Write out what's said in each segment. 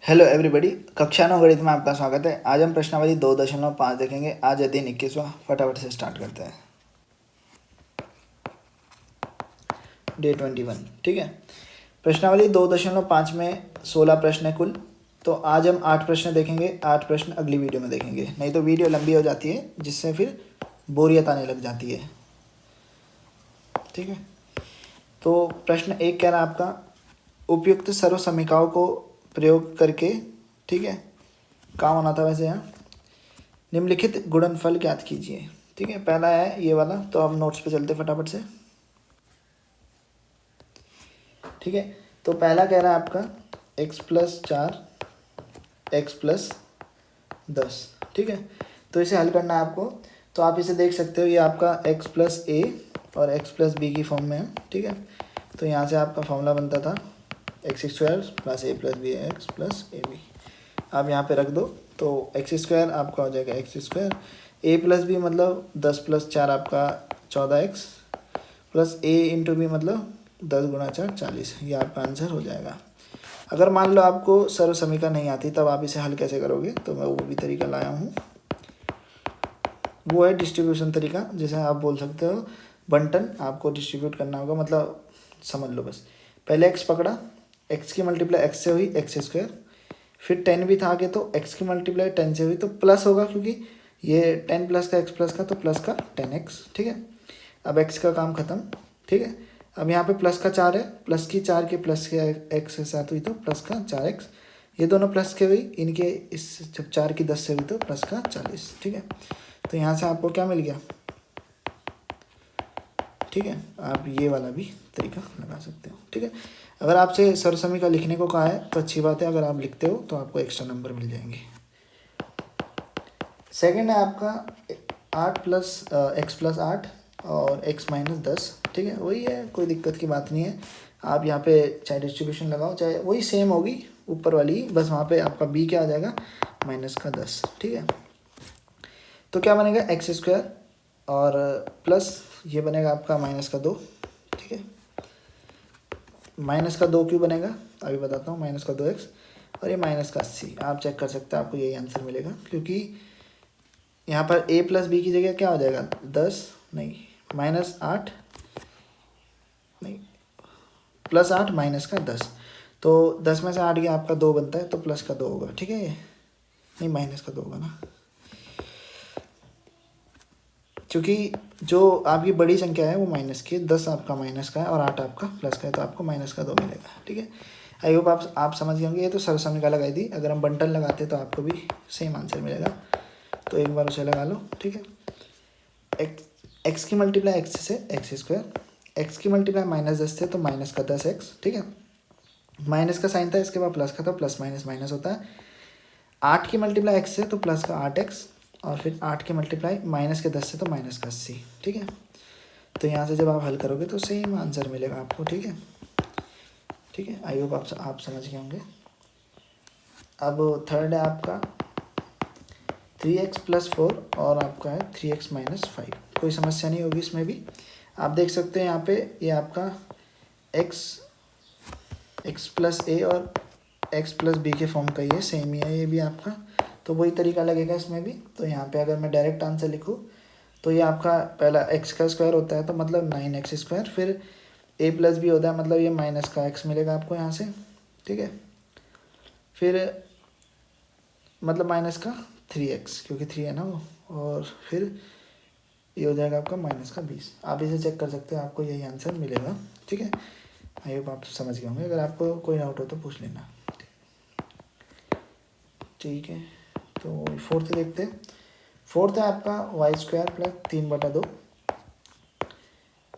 Hello everybody, कक्षा 9 गणित में आपका स्वागत है। आज हम प्रश्नावली 2.5 देखेंगे। आज है दिन 21वां। फटाफट से स्टार्ट करते हैं। डे 21, ठीक है। प्रश्नावली 2.5 में 16 प्रश्न है कुल। तो आज हम 8 प्रश्न देखेंगे। 8 प्रश्न अगली वीडियो में देखेंगे, नहीं तो वीडियो लंबी हो जाती है जिससे फिर बोरियत आने लग जाती है, ठीक है। तो प्रश्न 1 कह रहा है आपका, उपयुक्त सर्वसमीकाओं को प्रयोग करके, ठीक है, काम होना था वैसे यहाँ, निम्नलिखित गुणनफल ज्ञात कीजिए, ठीक है। पहला है ये वाला, तो अब नोट्स पे चलते फटाफट से, ठीक है। तो पहला कह रहा है आपका x+4 x+10, ठीक है। तो इसे हल करना है आपको। तो आप इसे देख सकते हो, ये आपका x+a और x+b की फॉर्म में है, ठीक है। तो यहाँ से आपका फॉर्मूला बनता था x² + a + bx + ab। आप यहाँ पे रख दो तो x² आपका हो जाएगा x², a + b मतलब 10 + 4 आपका 14x प्लस a × b मतलब 10 × 4 40। ये आपका आंसर हो जाएगा। अगर मान लो आपको सर्व समीकरण नहीं आती, तब आप इसे हल कैसे करोगे, तो मैं वो भी तरीका लाया हूँ। वो है डिस्ट्रीब्यूशन तरीका, जिसे आप बोल सकते हो बंटन। आपको डिस्ट्रीब्यूट करना होगा, मतलब समझ लो बस। पहले x पकड़ा, x की मल्टीप्लाई x से हुई x², फिर 10 भी था आगे, तो x की मल्टीप्लाई 10 से हुई तो प्लस होगा, क्योंकि ये 10 प्लस का x प्लस का, तो प्लस का 10x, ठीक है। अब x का काम खत्म, ठीक है। अब यहाँ पे प्लस का 4 है, प्लस की 4 के प्लस के x के साथ हुई तो प्लस का 4x। ये दोनों प्लस के हुई, इनके इस जब 4 की 10 से हुई तो प्लस का 40, ठीक है। तो यहाँ से आपको क्या मिल गया, ठीक है। आप ये वाला भी तरीका लगा सकते हो, ठीक है। अगर आपसे सरसमी का लिखने को कहा है तो अच्छी बात है, अगर आप लिखते हो तो आपको एक्स्ट्रा नंबर मिल जाएंगे। सेकंड है आपका 8 + x+8 और x-10, ठीक है। वही है, कोई दिक्कत की बात नहीं है। आप यहाँ पे चाहे डिस्ट्रीब्यूशन लगाओ, चाहे वही सेम होगी ऊपर वाली, बस वहाँ पे आपका b क्या आ जाएगा -10, ठीक है। तो क्या बनेगा x² और प्लस ये बनेगा आपका -2, ठीक है। -2 क्यों बनेगा अभी बताता हूँ, -2x और ये -80। आप चेक कर सकते हैं, आपको यही आंसर मिलेगा, क्योंकि यहाँ पर a + b की जगह क्या हो जाएगा 10 नहीं -8 नहीं +8 -10। तो 10 में से 8 गया आपका 2 बनता है, तो प्लस का 2 होगा, ठीक है। ये नहीं -2 होगा ना, क्योंकि जो आपकी बड़ी संख्या है वो माइनस की है। 10 आपका माइनस का है और 8 आपका प्लस का है, तो आपको -2 मिलेगा, ठीक है। आई होप आप समझ गए होंगे। ये तो सरसमीका लगाई थी, अगर हम बंटन लगाते तो आपको भी सेम आंसर मिलेगा। तो एक बार उसे लगा लो, ठीक है। x की मल्टीप्लाई x से x², x की मल्टीप्लाई -10 से तो माइनस का 10x, ठीक है। माइनस का साइन था, इसके बाद प्लस का था, प्लस माइनस माइनस होता है। 8 की मल्टीप्लाई x से तो प्लस का 8x, और फिर 8 की मल्टीप्लाई -10 से तो -80, ठीक है। तो यहाँ से जब आप हल करोगे तो सेम आंसर मिलेगा आपको, ठीक है। ठीक है, आई होप आप समझ गए होंगे। अब थर्ड है आपका 3x + 4 और आपका है 3x - 5। कोई समस्या नहीं होगी इसमें भी। आप देख सकते हैं यहाँ पे ये आपका x + a और x + b के फॉर्म का ही है, सेम ही है ये भी आपका। तो वही तरीका लगेगा इसमें भी। तो यहाँ पे अगर मैं डायरेक्ट आंसर लिखूँ तो ये आपका पहला x का स्क्वायर होता है, तो मतलब 9x², फिर a + b होता है, मतलब ये माइनस का x मिलेगा आपको यहाँ से, ठीक है। फिर मतलब माइनस का 3x, क्योंकि 3 है ना वो, और फिर ये हो जाएगा आपका -20। आप इसे चेक कर सकते हो, आपको यही आंसर मिलेगा, ठीक है। आई होप आप समझ गए होंगे। अगर आपको कोई डाउट हो तो पूछ लेना, ठीक है। तो फोर्थ देखते हैं। फोर्थ है आपका y² + 3/2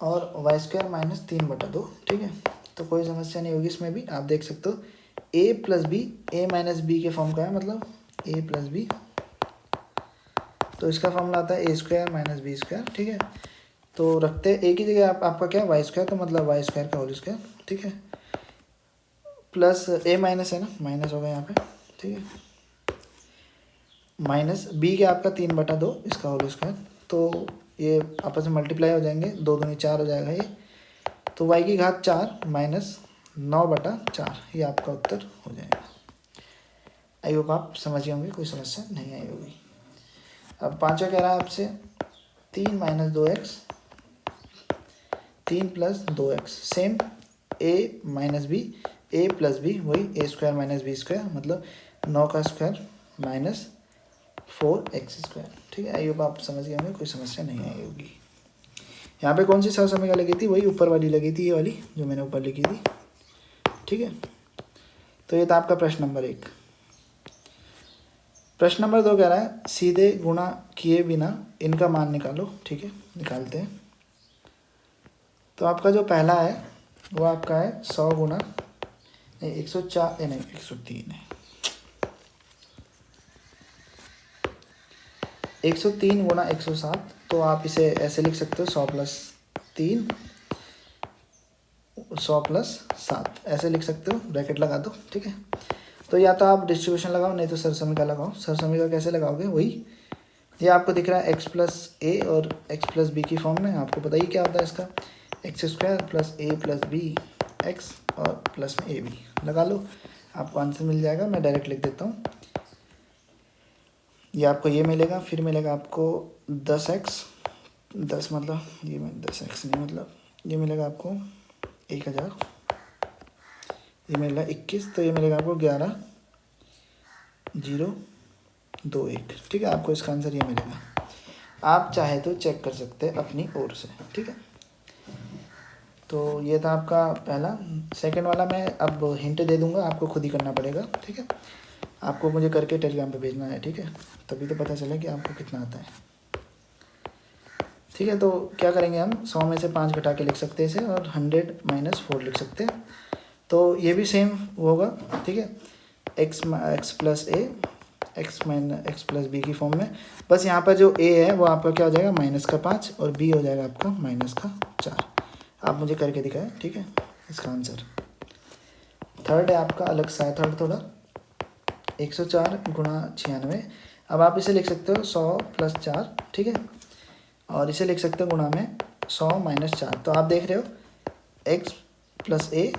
और y² - 3/2, ठीक है। तो कोई समस्या नहीं होगी इसमें भी। आप देख सकते हो a + b, a - b के फॉर्म का है, मतलब a + b, तो इसका फॉर्मूला आता है a² - b², ठीक है। तो रखते हैं a की जगह आपका क्या है y², तो मतलब y² का होल स्क्वायर, ठीक है। प्लस a माइनस है ना, माइनस होगा यहाँ पे, ठीक है। माइनस b के आपका 3/2 इसका होल स्क्वायर, तो ये आपस में मल्टीप्लाई हो जाएंगे, 2 दूनी 4 हो जाएगा ये। तो y की घात 4 - 9/4, ये आपका उत्तर हो जाएगा। आई होप आप समझ गए होंगे, कोई समस्या नहीं आई होगी। अब पाँचवा कह रहा है आपसे 3 minus 2x 3 plus 2x same a minus b a plus b वही a square minus b square मतलब 9 का स्क्वायर माइनस 4x स्क्वायर। ठीक है, आई होप आप समझ गए होंगे, कोई समस्या नहीं आई होगी। यहाँ पे कौन सी सहसमीका लगी थी, वही ऊपर वाली लगी थी, ये वाली जो मैंने ऊपर लिखी थी। ठीक है, तो ये था आपका प्रश्न नंबर 1। प्रश्न नंबर 2 कह रहा है सीधे गुणा किए बिना इनका मान निकालो। ठीक है, निकालते हैं। तो आपका जो पहला है वो आपका है 100 गुणा नहीं 104 नहीं 103 है 103 गुणा 107। तो आप इसे ऐसे लिख सकते हो 100 प्लस 3 100 प्लस 7 ऐसे लिख सकते हो, ब्रैकेट लगा दो। ठीक है, तो या तो आप डिस्ट्रीब्यूशन लगाओ नहीं तो सरसमीका लगाओ। सरसमीका कैसे लगाओगे, वही ये आपको दिख रहा है x प्लस ए और x प्लस बी की फॉर्म में। आपको पता ही क्या होता है इसका, एक्स स्क्वायर प्लस ए प्लस बी एक्स और प्लस में ए बी लगा लो, आपको आंसर मिल जाएगा। मैं डायरेक्ट लिख देता हूँ, ये आपको ये मिलेगा, फिर मिलेगा आपको 10x 10 मतलब ये 10x नहीं मतलब ये मिलेगा आपको 1000, ये मिलेगा 21, तो ये मिलेगा आपको 11,021। ठीक है, आपको इसका आंसर ये मिलेगा। आप चाहे तो चेक कर सकते हैं अपनी ओर से। ठीक है, तो ये था आपका पहला। सेकंड वाला मैं अब हिंट दे दूंगा, आपको खुद ही करना पड़ेगा। ठीक है, आपको मुझे करके टेलीग्राम पे भेजना है। ठीक है, तभी तो पता चले कि आपको कितना आता है। ठीक है, तो क्या करेंगे हम 100 में से 5 घटा के लिख सकते हैं इसे, और 100 माइनस 4 लिख सकते हैं। तो ये भी सेम होगा। ठीक है, एक्स प्लस ए X minus X plus B की फॉर्म में, बस यहाँ पर जो ए है वो आपका क्या हो जाएगा माइनस का 5 और बी हो जाएगा आपका माइनस का 4। आप मुझे करके दिखाएं। ठीक है, इसका आंसर थर्ड है आपका, अलग सा है थर्ड थोड़ा, 104 गुणा 96। अब आप इसे लिख सकते हो 100 प्लस 4। ठीक है, और इसे लिख सकते हो गुणा में 100 माइनस 4। तो आप देख रहे हो x plus A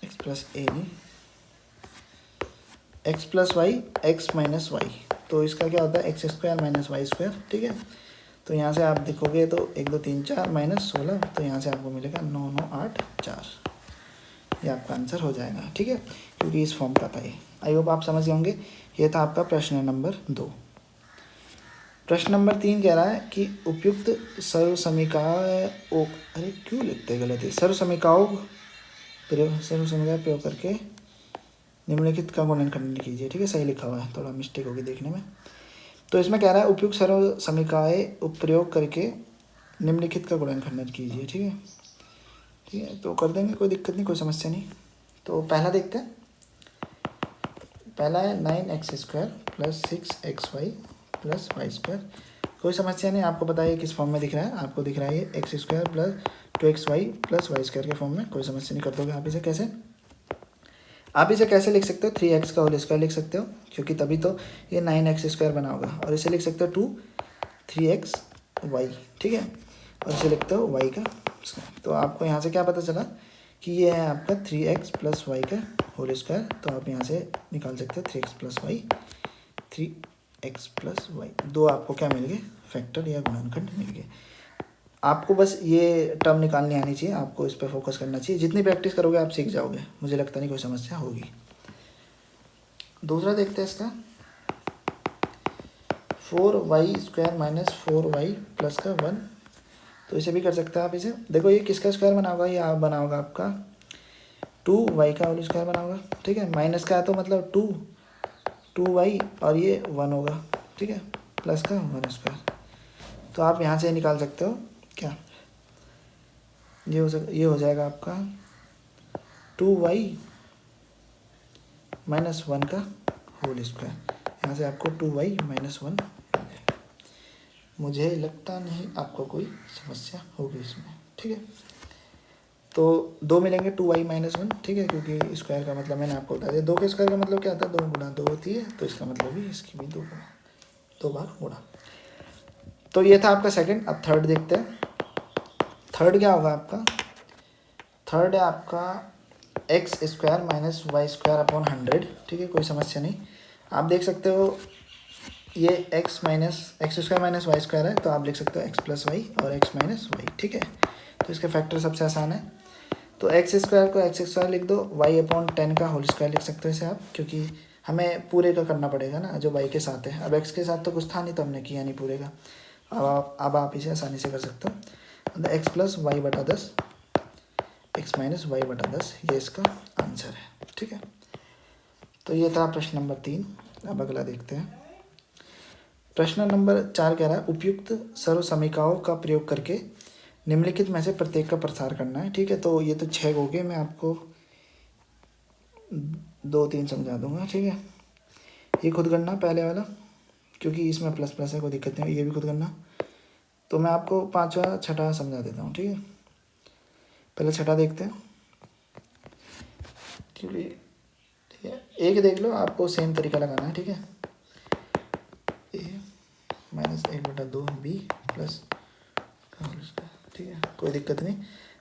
x plus a नहीं x plus y x minus y, तो इसका क्या होता है x square minus y square. ठीक है, तो यहाँ से आप देखोगे तो 1 2 3 4 माइनस 16, तो यहाँ से आपको मिलेगा 9 9 8 4, ये आपका आंसर हो जाएगा। ठीक है, क्योंकि इस फॉर्म का था ये। आई होप आप समझ गए होंगे। ये था आपका प्रश्न नंबर 2। प्रश्न नंबर 3 कह रहा है कि उपयुक्त सर्वसमीकाओं अरे क्यों लिखते हैं गलत है, सर्वसमीकाओं प्रयोग करके निम्नलिखित का गुणनखंड कीजिए। ठीक है, सही लिखा हुआ है, थोड़ा मिस्टेक होगी देखने में। तो इसमें कह रहा है उपयुक्त सर्वसमीकाएं प्रयोग करके निम्नलिखित का गुणनखंड कीजिए। ठीक है, ठीक है, तो कर देंगे, कोई दिक्कत नहीं, कोई समस्या नहीं। तो पहला देखते हैं। पहला है 9x² plus 6xy plus y square. कोई समस्या नहीं, आपको पता है किस फॉर्म में दिख रहा है, आपको दिख रहा है ये x² plus 2xy plus y square के फॉर्म में। कोई समस्या नहीं, कर दोगे आप इसे। कैसे आप इसे कैसे लिख सकते हो, 3x का होल स्क्वायर लिख सकते हो, क्योंकि तभी तो ये 9x² बना होगा। और इसे लिख सकते हो 2 3xy। ठीक है, और इसे लिखते हो y का स्क्वायर। तो आपको यहाँ से क्या पता चला कि ये है आपका 3x प्लस वाई का होल स्क्वायर। तो आप यहाँ से निकाल सकते हो 3x plus Y 3x plus Y. दो आपको क्या मिल गए, फैक्टर या गुणनखंड मिल गए। आपको बस ये टर्म निकालनी आनी चाहिए, आपको इस पर फोकस करना चाहिए। जितनी प्रैक्टिस करोगे आप सीख जाओगे, मुझे लगता नहीं कोई समस्या होगी। दूसरा देखते हैं इसका 4y² माइनस 4y प्लस का 1। तो इसे भी कर सकते हैं आप। इसे देखो ये किसका स्क्वायर बना होगा, ये आप बना होगा आपका 2y का होल स्क्वायर बना होगा। ठीक है, माइनस का है तो मतलब 2y और ये 1 होगा। ठीक है, प्लस का 1 स्क्वायर। तो आप यहाँ से निकाल सकते हो क्या, ये हो जाएगा आपका 2y माइनस 1 का होल स्क्वायर। यहाँ से आपको 2y माइनस 1 मिल जाएगा। मुझे लगता नहीं आपको कोई समस्या होगी इसमें। ठीक है, तो 2 मिलेंगे 2y माइनस 1। ठीक है, क्योंकि स्क्वायर का मतलब मैंने आपको बता दिया, 2 के स्क्वायर का मतलब क्या होता है, 2 गुना 2 होती है। तो इसका मतलब भी इसकी भी 2 बार गुणा। तो ये था आपका सेकंड। अब थर्ड देखते हैं। थर्ड क्या होगा आपका, थर्ड है आपका x square minus y square upon 100, ठीक है, कोई समस्या नहीं। आप देख सकते हो ये x square minus y square है, तो आप लिख सकते हो एक्स प्लस वाई और एक्स माइनस वाई, ठीक है। तो इसके फैक्टर सबसे आसान है, तो एक्स स्क्वायर को एक्स स्क्वायर लिख दो, वाई अपॉन 10 का होल स्क्वायर लिख सकते हो इसे आप, क्योंकि हमें पूरे का करना पड़ेगा ना जो वाई के साथ है। अब एक्स के साथ तो कुछ था नहीं तो हमने किया नहीं पूरे का। अब आप इसे आसानी से कर सकते हो, मतलब एक्स प्लस वाई बटा 10, एक्स माइनस वाई बटा 10, ये इसका आंसर है, ठीक है। तो ये था प्रश्न नंबर 3। अब अगला देखते हैं। प्रश्न नंबर 4 कह रहा है उपयुक्त सर्वसमीकाओं का प्रयोग करके निम्नलिखित में से प्रत्येक का प्रसार करना है, ठीक है। तो ये तो 6 हो गए, मैं आपको 2-3 समझा दूंगा, ठीक है। ये खुद करना पहले वाला, क्योंकि इसमें प्लस प्लस है, कोई दिक्कत नहीं, ये भी खुद करना। तो मैं आपको 5वां 6ठा समझा देता हूँ, ठीक है। पहले 6ठा देखते हैं, क्योंकि ठीक है, एक देख लो, आपको सेम तरीका लगाना है, ठीक है। ए माइनस 1/2 बी प्लस, ठीक है, कोई दिक्कत नहीं।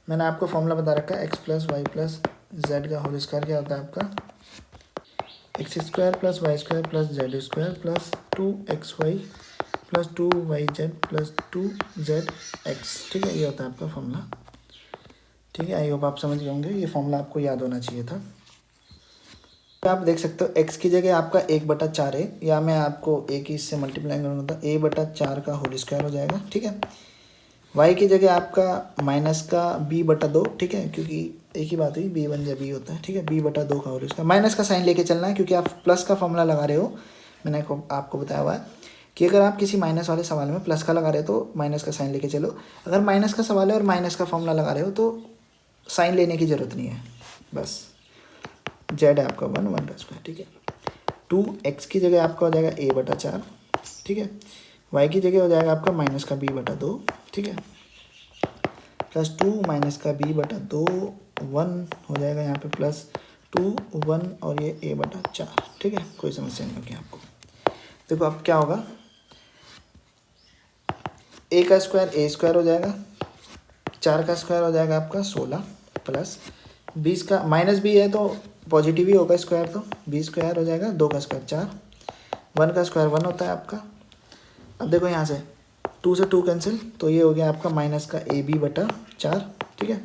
मैंने आपको फॉर्मूला बता रखा है, x plus y plus z का होल स्क्वायर क्या होता है आपका, x square plus y square plus z square plus 2xy plus 2yz plus 2zx, ठीक है, ये होता है आपका फॉर्मूला, ठीक है। आई होप आप समझ गए होंगे, ये फॉर्मूला आपको याद होना चाहिए था। आप देख सकते हो x की जगह आपका 1/4 है, या मैं आपको एक ही इससे मल्टीप्लाई करूँगा तो a/4 का होल स्क्वायर हो जाएगा, ठीक है। y की जगह आपका माइनस का b/2, ठीक है, क्योंकि एक ही बात हुई, b बन जा b होता है, ठीक है, b/2 का होल स्क्वायर। माइनस का साइन लेके चलना है, क्योंकि आप प्लस का फॉर्मूला लगा रहे हो। मैंने आपको बताया हुआ है कि अगर आप किसी माइनस वाले सवाल में प्लस का लगा रहे हो तो माइनस का साइन लेके चलो, अगर माइनस का सवाल है और माइनस का फॉर्मूला लगा रहे हो तो साइन लेने की ज़रूरत नहीं है, बस जेड है आपका 1/2, ठीक है। 2x की जगह आपका हो जाएगा a/4, ठीक है। y की जगह हो जाएगा आपका माइनस का b/2, ठीक है, प्लस 2 माइनस का b/2 1 हो जाएगा यहाँ पे, प्लस 2 1 और ये a/4, ठीक है, कोई समस्या नहीं होगी आपको। देखो अब क्या होगा, a का स्क्वायर a स्क्वायर हो जाएगा, 4 का स्क्वायर हो जाएगा आपका 16, प्लस 20 का माइनस भी है तो पॉजिटिव ही होगा स्क्वायर, तो 20 स्क्वायर हो जाएगा, 2 का स्क्वायर 4, 1 का स्क्वायर 1 होता है आपका। अब देखो यहाँ से 2 से 2 कैंसिल, तो ये हो गया आपका माइनस का ab/4, ठीक है।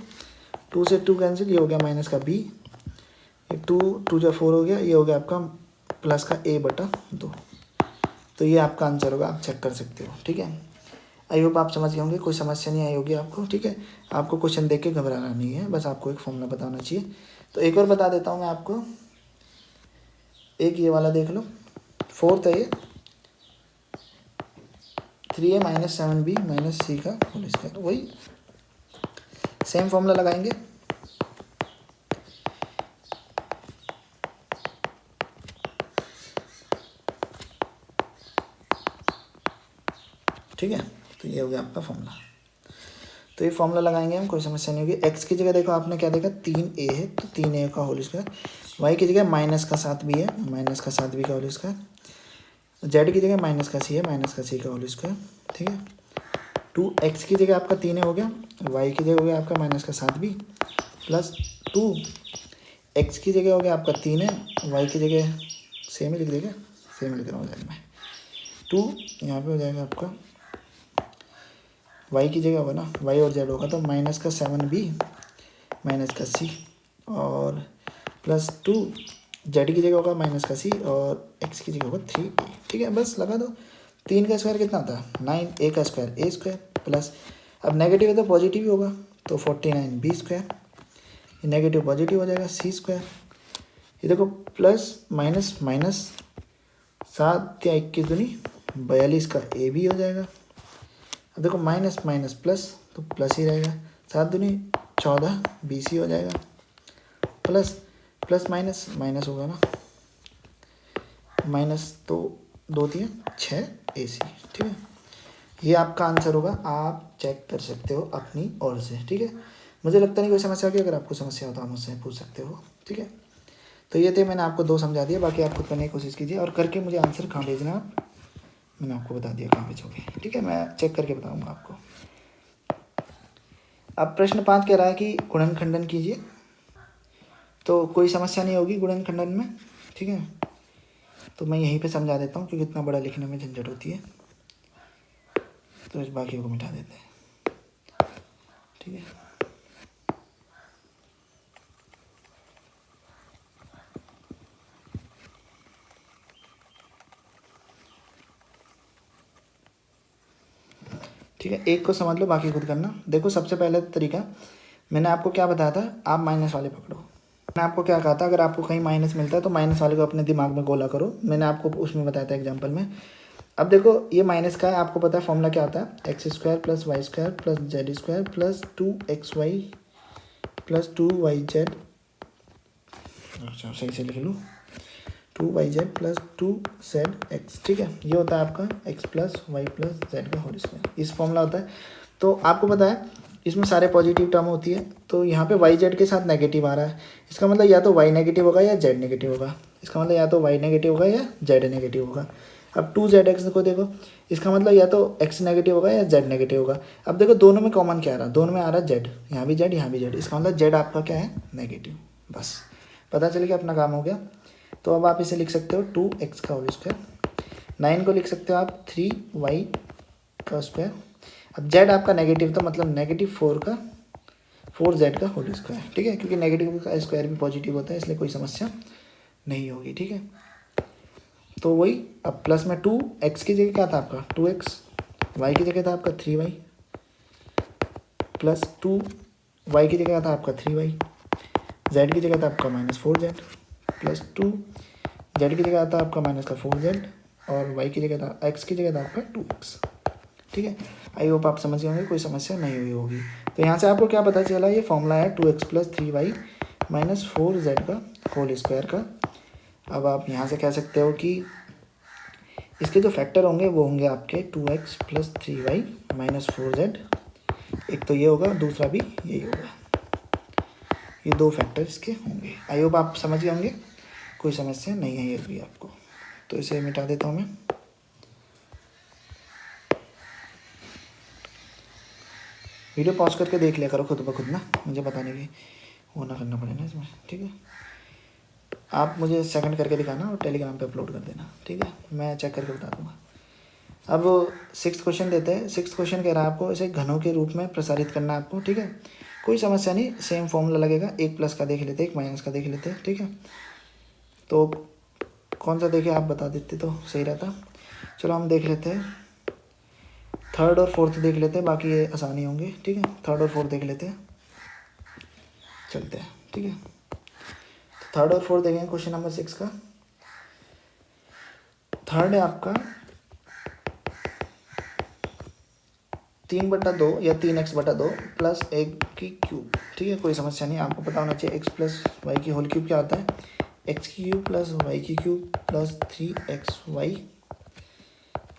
2 से 2 कैंसिल, ये हो गया माइनस का b, ये 2 2 जो 4 हो गया, ये हो गया आपका प्लस का a/2। तो ये आपका आंसर होगा, आप चेक कर सकते हो, ठीक है। आई होप आप समझ गए होंगे, कोई समस्या नहीं आई होगी आपको, ठीक है। आपको क्वेश्चन देख के घबराना नहीं है, बस आपको एक फॉर्मूला बताना चाहिए। तो एक और बता देता हूँ मैं आपको, एक ये वाला देख लो, 4th है ये, 3a minus 7b minus c का होल स्क्वायर, वही सेम फॉर्मूला लगाएंगे, ठीक है। तो ये हो गया आपका फॉर्मूला, तो ये फॉर्मूला लगाएंगे हम, कोई समस्या नहीं होगी। एक्स की जगह देखो आपने क्या देखा, 3a है, तो 3a का होल स्क्वायर, वाई की जगह माइनस का 7b है, माइनस का 7b का होल स्क्वायर, जेड की जगह माइनस का c है, माइनस का c का होल स्क्वायर, ठीक है। 2x की जगह आपका 3a हो गया, y की जगह हो गया आपका माइनस का 7b प्लस 2x की जगह हो गया आपका 3 है, y की जगह सेम ही लिख देगा, सेम लिख रहा हूँ मैं, 2 यहाँ पे हो जाएगा आपका, y की जगह होगा ना, y और z होगा तो माइनस का 7b माइनस का c और प्लस 2 जेड की जगह होगा माइनस का c और x की जगह होगा 3a, ठीक है। बस लगा दो, 3 का स्क्वायर कितना था 9, a का स्क्वायर a स्क्वायर प्लस, अब नेगेटिव है तो पॉजिटिव ही होगा, तो 49 b स्क्वायर, ये नेगेटिव पॉजिटिव हो जाएगा c स्क्वायर, ये देखो प्लस माइनस माइनस, 7 या 21 दूनी 42 का a भी हो जाएगा। अब देखो माइनस माइनस प्लस, तो प्लस ही रहेगा, 7 दूनी 14 BC हो जाएगा, प्लस प्लस माइनस माइनस होगा ना, माइनस तो 2 3 6 AC, ठीक है। ये आपका आंसर होगा, आप चेक कर सकते हो अपनी ओर से, ठीक है। मुझे लगता नहीं कोई समस्या होगी, अगर आपको समस्या हो तो आप मुझसे पूछ सकते हो, ठीक है। तो ये थे, मैंने आपको 2 समझा दिया, बाकी आप खुद करने की कोशिश कीजिए और करके मुझे आंसर कहाँ भेजना आप, मैंने आपको बता दिया कहाँ भेजोगे, ठीक है, मैं चेक करके बताऊँगा आपको। अब प्रश्न 5 कह रहा है कि गुणनखंडन कीजिए, तो कोई समस्या नहीं होगी गुणनखंडन में, ठीक है। तो मैं यहीं पे समझा देता हूँ क्योंकि इतना बड़ा लिखने में झंझट होती है, तो इस बाकी को मिटा देते हैं, ठीक है। ठीक है, एक को समझ लो, बाकी खुद करना। देखो सबसे पहले तरीका मैंने आपको क्या बताया था, आप माइनस वाले पकड़ो। मैंने आपको क्या कहा था, अगर आपको कहीं माइनस मिलता है तो माइनस वाले को अपने दिमाग में गोला करो। मैंने आपको उसमें बताया था एग्जाम्पल में। अब देखो ये माइनस का है, आपको पता है फॉर्मूला क्या होता है, x square plus y square plus z square plus 2xy plus 2yz, अच्छा सही से लिख लूँ, 2yz प्लस 2zx, ठीक है। ये होता है आपका x plus y plus z का होल स्क्वायर, इस फॉर्मूला होता है। तो आपको पता है इसमें सारे पॉजिटिव टर्म होती है, तो यहाँ पे वाई जेड के साथ नेगेटिव आ रहा है, इसका मतलब या तो वाई नेगेटिव होगा या जेड नेगेटिव होगा। इसका मतलब या तो वाई नेगेटिव होगा या जेड नेगेटिव होगा। अब 2zx को देखो, इसका मतलब या तो x नेगेटिव होगा या z नेगेटिव होगा। अब देखो दोनों में कॉमन क्या आ रहा है, दोनों में आ रहा है z, यहाँ भी z यहाँ भी z, इसका मतलब z आपका क्या है, नेगेटिव। बस पता चल गया, अपना काम हो गया। तो अब आप इसे लिख सकते हो 2x का होल स्क्वायर, 9 को लिख सकते हो आप 3y का स्क्वायर। अब z आपका नेगेटिव, तो मतलब नेगेटिव 4z का होल स्क्वायर, ठीक है। क्योंकि नेगेटिव का स्क्वायर भी पॉजिटिव होता है, इसलिए कोई समस्या नहीं होगी, ठीक है। तो वही, अब प्लस में 2x की जगह क्या था आपका 2x, y की जगह था आपका 3y, प्लस 2y की जगह था आपका 3y, z की जगह था आपका -4z, प्लस 2z की जगह था आपका माइनस का 4z, और y की जगह था, x की जगह था आपका 2x, ठीक है। आई होप आप समझ गए होंगे, कोई समस्या नहीं हुई होगी। तो यहाँ से आपको क्या पता चला, ये फॉर्मूला है 2x plus 3y minus 4z का होल स्क्वायर का। अब आप यहाँ से कह सकते हो कि इसके जो फैक्टर होंगे वो होंगे आपके 2x plus 3y minus 4z, एक तो ये होगा, दूसरा भी यही होगा, ये दो फैक्टर इसके होंगे। आई होप आप समझ गए होंगे, कोई समस्या नहीं है होगी आपको। तो इसे मिटा देता हूँ मैं। वीडियो पॉज करके देख लिया करो खुद ब खुद ना, मुझे बताने की वो ना करना पड़े ना इसमें, ठीक है। आप मुझे सेकंड करके दिखाना और टेलीग्राम पे अपलोड कर देना, ठीक है, मैं चेक करके बता दूँगा। अब 6th क्वेश्चन देते हैं। 6th क्वेश्चन कह रहा है आपको इसे घनों के रूप में प्रसारित करना है आपको, ठीक है। कोई समस्या नहीं, सेम फॉर्मूला लगेगा, एक प्लस का देख लेते हैं, एक माइनस का देख लेते हैं, ठीक है। तो कौन सा देखे आप बता देते तो सही रहता। चलो हम देख लेते हैं, थर्ड और फोर्थ देख लेते हैं, बाकी ये आसानी होंगे, ठीक है। थर्ड और फोर्थ देख लेते हैं, चलते हैं, ठीक है। तो थर्ड और फोर्थ देखेंगे क्वेश्चन नंबर 6 का। थर्ड है आपका 3/2 या 3x/2 प्लस 1 की क्यूब, ठीक है। कोई समस्या नहीं, आपको पता होना चाहिए x प्लस वाई की होल क्यूब क्या होता है, x की क्यूब प्लस वाई की क्यूब प्लस 3xy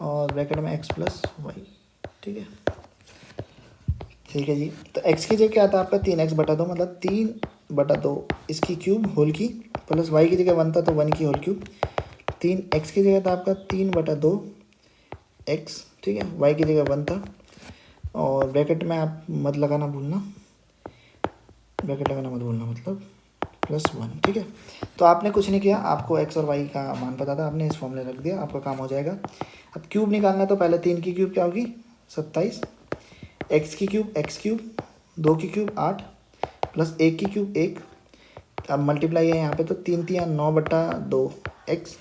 और ब्रैकेट में x प्लस वाई, ठीक है। ठीक है जी, तो x की जगह क्या था आपका 3x/2, मतलब 3/2 इसकी क्यूब होल की, प्लस y की जगह 1 था तो 1 की होल क्यूब, 3x की जगह था आपका 3/2 x, ठीक है। y की जगह 1 था, और ब्रैकेट में आप मत लगाना भूलना, ब्रैकेट लगाना मत भूलना, मतलब +1, ठीक है। तो आपने कुछ नहीं किया, आपको x और y का मान पता था, आपने इस फॉर्मूले रख दिया, आपका काम हो जाएगा। अब क्यूब निकालना, तो पहले 3 की क्यूब क्या होगी 27, x की क्यूब x क्यूब, 2 की क्यूब 8, प्लस 1 की क्यूब 1, अब मल्टीप्लाई है यहाँ पे, तो 3 3 9/2 x,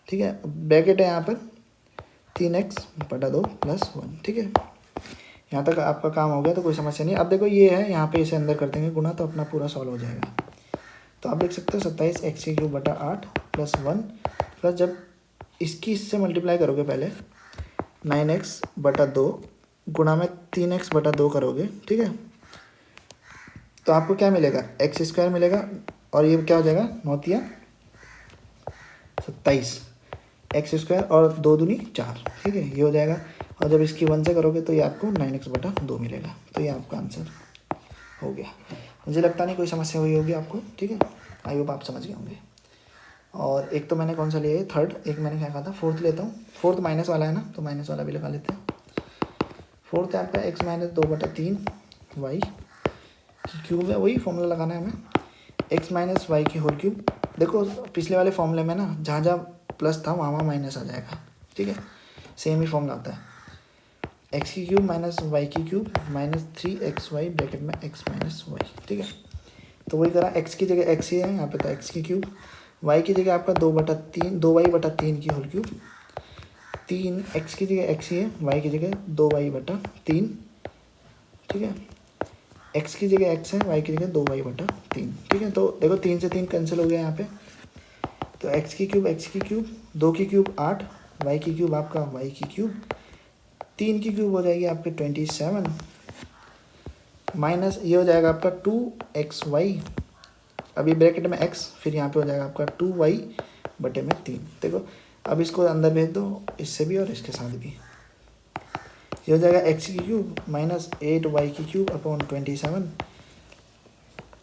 ठीक है। ब्रैकेट है यहाँ पर 3x/2 + 1, ठीक है। यहाँ तक आपका काम हो गया, तो कोई समस्या नहीं। अब देखो ये है, यहाँ पे इसे अंदर कर देंगे गुना, तो अपना पूरा सॉल्व हो जाएगा। तो आप लिख सकते हो 27x³ + 1, प्लस जब इसकी इससे मल्टीप्लाई करोगे पहले 9x/2 गुणा में 3x/2 करोगे, ठीक है। तो आपको क्या मिलेगा, x² मिलेगा, और ये क्या हो जाएगा 9 27 x² और 2 दूनी 4, ठीक है, ये हो जाएगा। और जब इसकी 1 से करोगे तो ये आपको 9x/2 मिलेगा। तो ये आपका आंसर हो गया। मुझे लगता नहीं कोई समस्या हुई होगी आपको, ठीक है। आई होप आप समझ गए होंगे। और एक तो मैंने कौन सा लिया है थर्ड, एक मैंने क्या कहा था फोर्थ लेता हूँ। फोर्थ माइनस वाला है ना, तो माइनस वाला भी लगा लेते हैं। फोर्थ है आपका x - 2/3 y की क्यूब है, वही फॉर्मूला लगाना है हमें, एक्स माइनस वाई की होल क्यूब। देखो पिछले वाले फॉर्मूले में ना जहाँ जहाँ प्लस था वहाँ वहाँ माइनस आ जाएगा, ठीक है, सेम ही फॉर्मूला आता है। एक्स की क्यूब माइनस वाई की क्यूब माइनस 3xy ब्रैकेट में एक्स माइनस वाई, ठीक है। तो वही करा, एक्स की जगह एक्स ही है यहाँ पे, था एक्स की क्यूब, वाई की जगह आपका 2y/3 की होल क्यूब, 3 एक्स की जगह एक्स ही है, वाई की जगह 2y/3, ठीक है। एक्स की जगह एक्स है, वाई की जगह 2y/3, ठीक है। तो देखो 3 से 3 कैंसिल हो गया यहाँ पे, तो एक्स की क्यूब 2 की क्यूब 8, वाई की क्यूब आपका वाई की क्यूब 3 की क्यूब हो जाएगी आपके 27 माइनस ये हो जाएगा आपका 2xy, अभी ब्रैकेट में x, फिर यहाँ पे हो जाएगा आपका 2y/3। देखो अब इसको अंदर भेज दो, इससे भी और इसके साथ भी, ये हो जाएगा एक्स की क्यूब माइनस 8y की क्यूब अपॉन 27।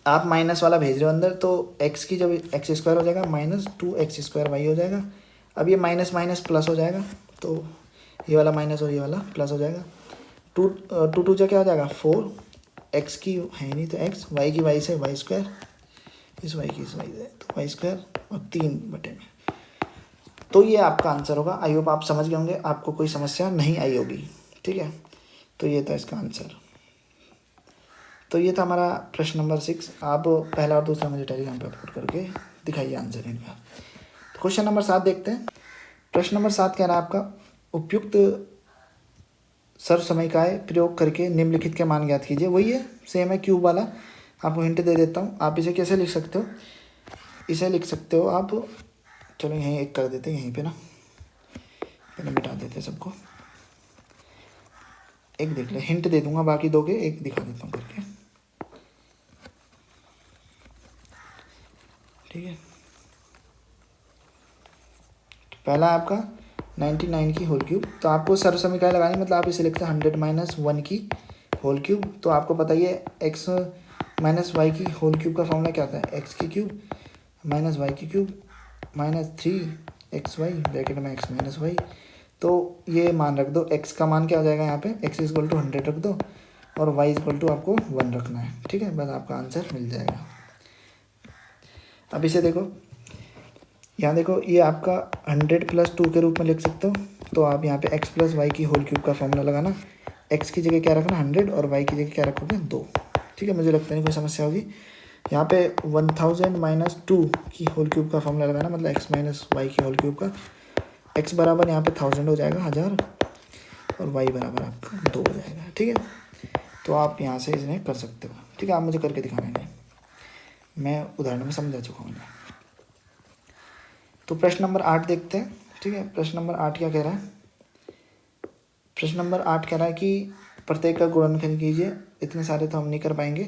आप माइनस वाला भेज रहे हो अंदर, तो x की जब एक्स स्क्वायर हो जाएगा माइनस 2x² वाई हो जाएगा। अब ये माइनस माइनस प्लस हो जाएगा, तो ये वाला माइनस और ये वाला प्लस हो जाएगा। टू जा क्या हो जाएगा 4, एक्स की है नहीं तो एक्स, वाई की वाई से वाई स्क्वायर, इस वाई की इस वाई से तो वाई स्क्वायर और 3/में। तो ये आपका आंसर होगा। आई होप आप समझ गए होंगे, आपको कोई समस्या नहीं आई होगी, ठीक है। तो ये था इसका आंसर। तो ये था हमारा प्रश्न नंबर 6। आप पहला और दूसरा मुझे टेलीग्राम पे अपलोड करके दिखाइए आंसर इनका। तो क्वेश्चन नंबर 7 देखते हैं। प्रश्न नंबर 7 कह रहा है आपका उपयुक्त सर्वसमीकाय प्रयोग करके निम्नलिखित के मान ज्ञात कीजिए। वही है, सेम है क्यूब वाला। आपको हिंट दे देता हूँ, आप इसे कैसे लिख सकते हो, इसे लिख सकते हो आप, चलो यहीं एक कर देते हैं, यहीं पे ना पहले मिटा देते हैं सबको, एक देख ले, हिंट दे दूंगा, बाकी दोगे एक दिखा देता हूँ करके, ठीक है। तो पहला आपका 99 की होल क्यूब, तो आपको सर्वसमीकाय लगानी, मतलब आप इसे लिखते हैं 100 - 1 की होल क्यूब। तो आपको पता ही है एक्स माइनस वाई की होल क्यूब का फॉर्मूला क्या आता है, एक्स की क्यूब माइनस वाई की क्यूब माइनस 3xy ब्रैकेट में एक्स माइनस वाई। तो ये मान रख दो, एक्स का मान क्या हो जाएगा यहाँ पे, एक्स इक्वल टू 100 रख दो और वाई इक्वल टू आपको 1 रखना है, ठीक है। बस आपका आंसर मिल जाएगा। अब इसे देखो, यहाँ देखो, ये आपका 100 + 2 के रूप में लिख सकते हो। तो आप यहाँ पे x + y की होल क्यूब का फॉर्मूला लगाना, x की जगह क्या रखना 100 और y की जगह क्या रखोगे 2, ठीक है। मुझे लगता नहीं कोई समस्या होगी। यहाँ पे 1000 - 2 की होल क्यूब का फॉर्मूला लगाना, मतलब x - y की होल क्यूब का, x बराबर यहाँ पे 1000 हो जाएगा 1000 और y बराबर आपका 2 हो जाएगा, ठीक है। तो आप यहाँ से इन्हें कर सकते हो, ठीक है। आप मुझे करके दिखाना है, मैं उदाहरण में समझा चुका हूँ। तो प्रश्न नंबर 8 देखते हैं, ठीक है। प्रश्न नंबर 8 क्या कह रहा है, प्रश्न नंबर 8 कह रहा है कि प्रत्येक का गुणनखंड कीजिए। इतने सारे तो हम नहीं कर पाएंगे,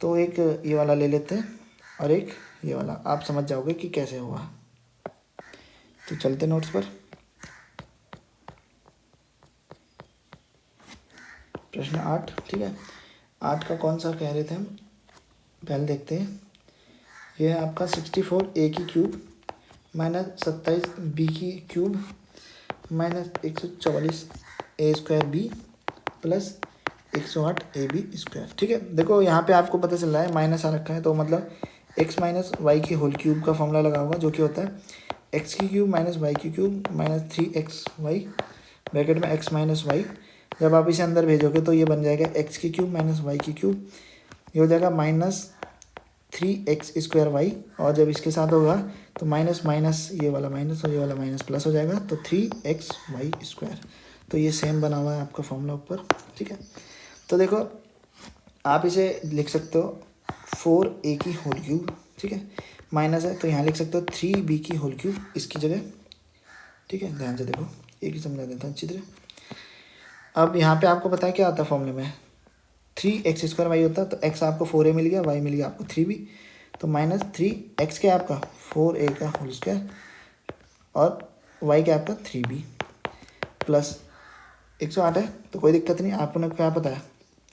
तो एक ये वाला ले लेते हैं और एक ये वाला, आप समझ जाओगे कि कैसे हुआ। तो चलते नोट्स पर। प्रश्न 8, ठीक है। 8 का कौन सा कह रहे थे हम, पहले देखते हैं। यह है आपका 64a की क्यूब माइनस 27b की cube minus 144a² b plus 108ab square, ठीक है। देखो यहाँ पे आपको पता चल रहा है माइनस आ रखा है, तो मतलब x - y की होल क्यूब का फॉर्मूला लगा होगा, जो कि होता है x की क्यूब माइनस वाई की क्यूब माइनस 3xy ब्रैकेट में x - y। जब आप इसे अंदर भेजोगे तो ये बन जाएगा x की क्यूब माइनस वाई की क्यूब, ये हो जाएगा माइनस 3x² y, और जब इसके साथ होगा तो माइनस माइनस ये वाला माइनस और ये वाला माइनस प्लस हो जाएगा, तो 3xy²। तो ये सेम बना हुआ है आपका फॉर्मूला ऊपर, ठीक है। तो देखो आप इसे लिख सकते हो 4a की होल क्यूब, ठीक है, माइनस है तो यहाँ लिख सकते हो 3b की होल क्यूब इसकी जगह, ठीक है। ध्यान से देखो, एक ही समझा देता हूँ अच्छी तरह। अब यहाँ पे आपको पता है क्या आता है फॉर्मूले में, 3x² y होता है, तो x आपको 4a मिल गया, y मिल गया आपको 3b, तो माइनस 3x क्या आपका 4a का होल स्क्वायर और y क्या आपका 3b प्लस 108 है, तो कोई दिक्कत नहीं। आपने क्या पता है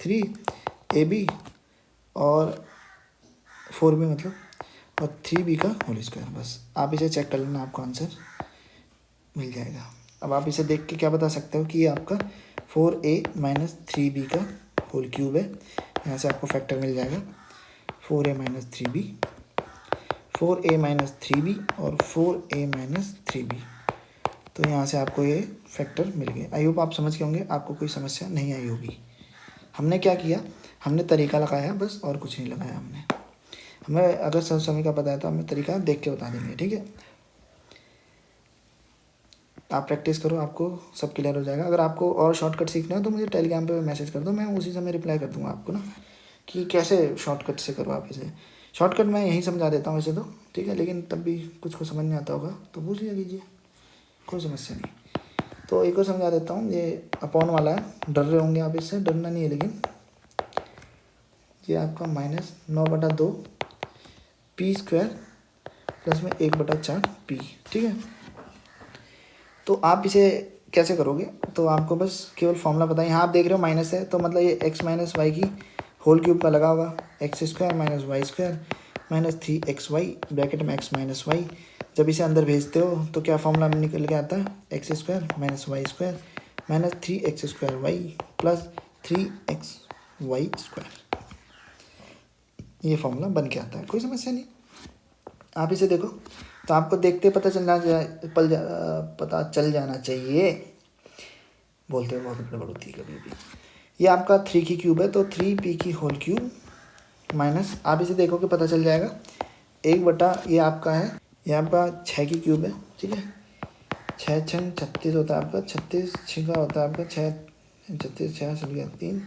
3ab और 4b मतलब, और 3b का होल स्क्वायर, बस आप इसे चेक कर लेना, आपको आंसर मिल जाएगा। अब आप इसे देख के क्या बता सकते हो कि ये आपका 4a - 3b का होल क्यूब है। यहाँ से आपको फैक्टर मिल जाएगा 4a - 3b 4a minus 3b और 4a माइनस 3b। तो यहाँ से आपको ये फैक्टर मिल गए। आई होप आप समझ गए होंगे, आपको कोई समस्या नहीं आई होगी। हमने क्या किया, हमने तरीका लगाया बस, और कुछ नहीं लगाया हमने। हमें अगर सब समय का पता है तो हमें तरीका देख के बता देंगे, ठीक है। आप प्रैक्टिस करो, आपको सब क्लियर हो जाएगा। अगर आपको और शॉर्टकट सीखना है तो मुझे टेलीग्राम पे मैसेज कर दो, मैं उसी समय रिप्लाई कर दूँगा आपको ना, कि कैसे शॉर्टकट से करो आप इसे। शॉर्टकट मैं यहीं समझा देता हूँ वैसे तो, ठीक है, लेकिन तब भी कुछ को समझ नहीं आता होगा तो पूछ लिया कीजिए, कोई समस्या नहीं। तो एक और समझा देता हूँ, ये अपॉन वाला है, डर रहे होंगे आप इससे, डरना नहीं है, लेकिन ये आपका -9/2 पी स्क्वायर प्लस में 1/4 पी, ठीक है। तो आप इसे कैसे करोगे, तो आपको बस केवल फॉर्मूला पता है। यहाँ आप देख रहे हो माइनस है, तो मतलब ये x माइनस वाई की होल क्यूब का लगा होगा, x square minus y square minus 3xy bracket में x माइनस वाई। जब इसे अंदर भेजते हो तो क्या फॉर्मूला निकल के आता है, x square minus y square minus 3x square y plus 3xy square. ये फॉर्मूला बन के आता है, कोई समस्या नहीं। आप इसे देखो तो आपको देखते पता चल जाना चाहिए। बोलते हुए बहुत गड़बड़ होती है कभी भी। ये आपका 3 की क्यूब है, तो 3p की होल क्यूब माइनस, आप इसे देखो कि पता चल जाएगा 1/, ये आपका है, ये आपका 6 की क्यूब है, ठीक है। 6 6 36 होता है आपका, 36 6 का होता है आपका 6, 36 6 चल गया 3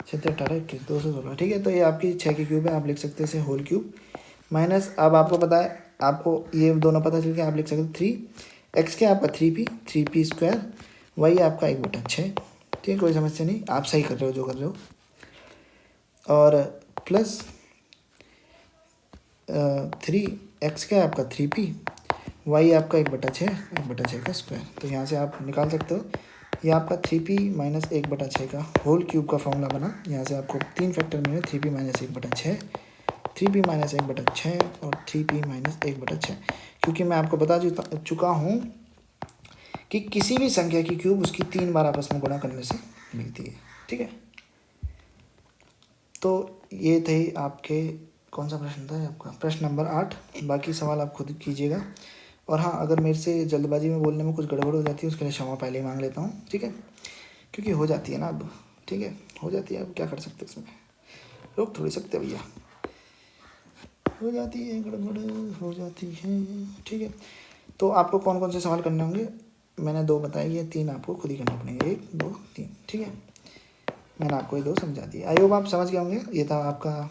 6 18 21 216, ठीक है। तो ये आपकी 6 की क्यूब है, आप लिख सकते हैं इसे होल क्यूब माइनस। अब आपको पता है, आपको ये दोनों पता चल गया, आप लिख सकते 3 x के आपका 3p स्क्वायर, वाई आपका 1/6, ठीक है, कोई समस्या नहीं, आप सही कर रहे हो जो कर रहे हो। और प्लस 3x का आपका 3p, वाई आपका 1/6 का स्क्वायर। तो यहाँ से आप निकाल सकते हो, ये आपका 3p माइनस 1/6 का होल क्यूब का फॉर्मूला बना। यहाँ से आपको 3 फैक्टर मिले, 3p माइनस 1/6, 3p माइनस 1/6 और 3p माइनस 1/6। क्योंकि मैं आपको बता चुका हूँ कि किसी भी संख्या की क्यूब उसकी 3 बार आपस में गुणा करने से मिलती है, ठीक है। तो ये थे आपके, कौन सा प्रश्न था आपका, प्रश्न नंबर 8। बाकी सवाल आप खुद कीजिएगा। और हाँ, अगर मेरे से जल्दबाजी में बोलने में कुछ गड़बड़ हो जाती है उसके लिए क्षमा पहले ही मांग लेता हूँ, ठीक है, क्योंकि हो जाती है ना अब, ठीक है, हो जाती है, अब क्या कर सकते हैं इसमें, रोक थोड़ी सकते भैया, हो जाती है गड़बड़, हो जाती है, ठीक है। तो आपको कौन कौन से सवाल करने होंगे, मैंने 2 बताए, ये 3 आपको खुद ही करने पड़ेंगे, 1 2 3, ठीक है। मैंने आपको ये 2 समझा दिए, आई होप आप समझ गए होंगे। ये था आपका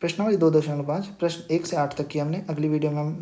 प्रश्नावली 2.5, प्रश्न 1 से 8 तक की हमने। अगली वीडियो में हम